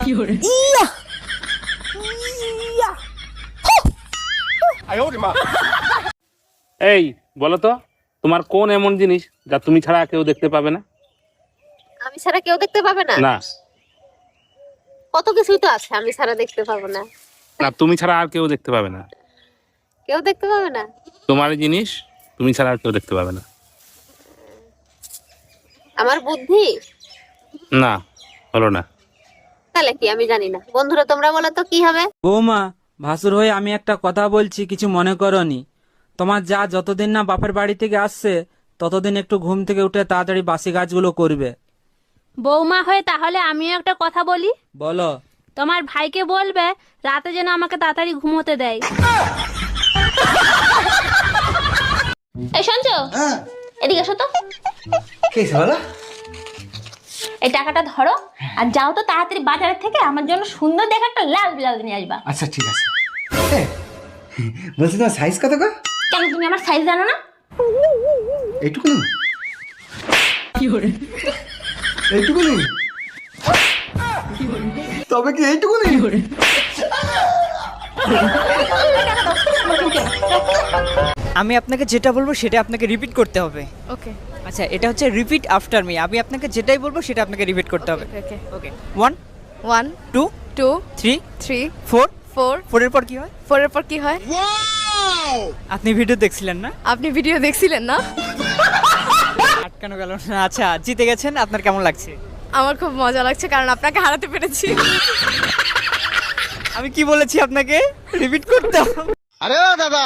ইয়া ইয়া এই বলো তো, তোমার কোন এমন জিনিস যা তুমি ছাড়া কেউ দেখতে পাবে না? আমি ছাড়া কেউ দেখতে পাবে না? না কত কিছুই তো আছে আমি ছাড়া দেখতে পাবো না। না, তুমি ছাড়া আর কেউ দেখতে পাবে না। কেউ দেখতে পাবে না? তোমার এই জিনিস তুমি ছাড়া আর কেউ দেখতে পাবে না। আমার বুদ্ধি? না, হলো না। তাহলে কি আমি জানি না। বন্ধুরা তোমরা বলো তো কি হবে? বৌমা, ভাসুর হয়ে আমি একটা কথা বলছি, কিছু মনে করনি। তোমার যা যতদিন না বাপের বাড়ি থেকে আসছে ততদিন একটু ঘুম থেকে উঠে তাড়াতাড়ি বাসি কাজগুলো করবে। বৌমা হয়ে তাহলে আমিও একটা কথা বলি। বলো। তোমার ভাইকে বলবে রাতে যেন আমাকে তাড়াতাড়ি ঘুমোতে দেয়। এই শুনছো? এদিকে এসো তো। এই টাকাটা ধরো আর যাও তো তাড়াতাড়ি বাজারের থেকে আমার জন্য সুন্দর দেখে একটা লাল ব্লাউজ নিয়ে আসবা। আচ্ছা ঠিক আছে। বলছি তোমার সাইজ কত গো? কেন তুমি আমার সাইজ জানো না? এইটুকু এইটুকু তবে কি এইটুকু আমি আপনাকে যেটা বলবো সেটা আপনাকে রিপিট করতে হবে। ওকে আচ্ছা, এটা হচ্ছে রিপিট আফটার মি। আমি আপনাকে যেটাই বলবো সেটা আপনাকে রিপিট করতে হবে। ওকে ওকে 1 1 2 2 3 3 4 4 4 এর পর কি হয়? 4 এর পর কি হয়? আপনি ভিডিও দেখছিলেন না? আপনি ভিডিও দেখছিলেন না? আটকানো গেল না। আচ্ছা, জিতে গেছেন। আপনার কেমন লাগছে? আমার খুব মজা লাগছে কারণ আপনাকে হারাতে পেরেছি। আমি কি বলেছি আপনাকে রিপিট করতে হবে? আরে ও দাদা,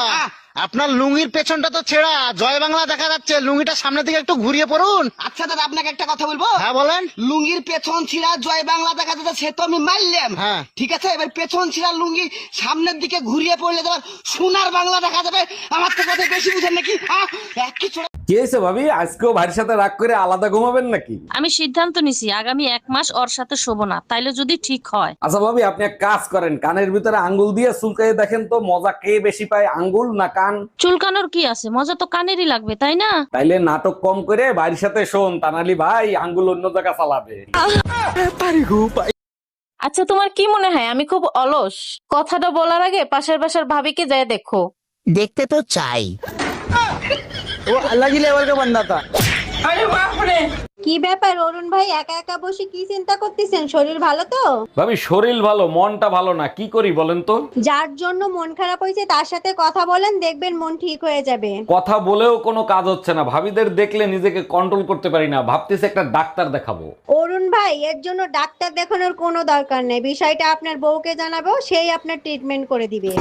আপনার লুঙ্গির পেছনটা তো ছেঁড়া, জয় বাংলা দেখা যাচ্ছে, লুঙ্গিটা সামনের দিকে একটু ঘুরিয়ে পড়ুন। আচ্ছা দাদা, আপনাকে একটা কথা বলবো। হ্যাঁ বলেন। লুঙ্গির পেছন ছিঁড়া জয় বাংলা দেখা যাচ্ছে, সে তো আমি মারলাম। হ্যাঁ ঠিক আছে, এবার পেছন ছিঁড়া লুঙ্গি সামনের দিকে ঘুরিয়ে পড়লে তোমার সোনার বাংলা দেখা যাবে। আমার তো কথা বেশি বুঝেন নাকি? একই ছোড়া। কি হয়েছে ভাবি, আজকেও ভাইয়ের সাথে রাগ করে আলাদা ঘুমাবেন নাকি? আমি সিদ্ধান্ত নিছি আগামী 1 মাস ওর সাথে শোবো না, তাইলে যদি ঠিক হয়। আচ্ছা ভাবি, আপনি এক কাজ করেন, কানের ভিতরে আঙ্গুল দিয়ে চুলকাই দেখেন তো, মজা কে বেশি পায়, আঙ্গুল না কান? চুলকানোর কি আছে, মজা তো কানেরই লাগবে তাই না? তাইলে নাটক কম করে ভাইয়ের সাথে শোন, তানালি ভাই আঙ্গুল অন্য জায়গা চালাবে। আচ্ছা তোমার কি মনে হয় আমি খুব অলস? কথাটা বলার আগে পাশের বাসার ভাবিকে যায় দেখো। দেখতে তো চাই। ও আল্লাহ কি লেভেল কা বান্দা থা। কি ব্যাপার অরুণ ভাই, একা একা বসে কি চিন্তা করতেছেন? শরীর ভালো তো? ভাবি শরীর ভালো, মনটা ভালো না, কি করি বলেন তো? যার জন্য মন খারাপ হয়েছে তার সাথে কথা বলেন, দেখবেন মন ঠিক হয়ে যাবে। কথা বলেও কোনো কাজ হচ্ছে না, ভাবিদের দেখলে নিজেকে কন্ট্রোল করতে পারি না, ভাবতেছি একটা ডাক্তার দেখাবো। অরুণ ভাই, এর জন্য ডাক্তার দেখানোর কোনো দরকার নেই। বিষয়টা আপনার বউকে জানাবো, সেই আপনার ট্রিটমেন্ট করে দিবে।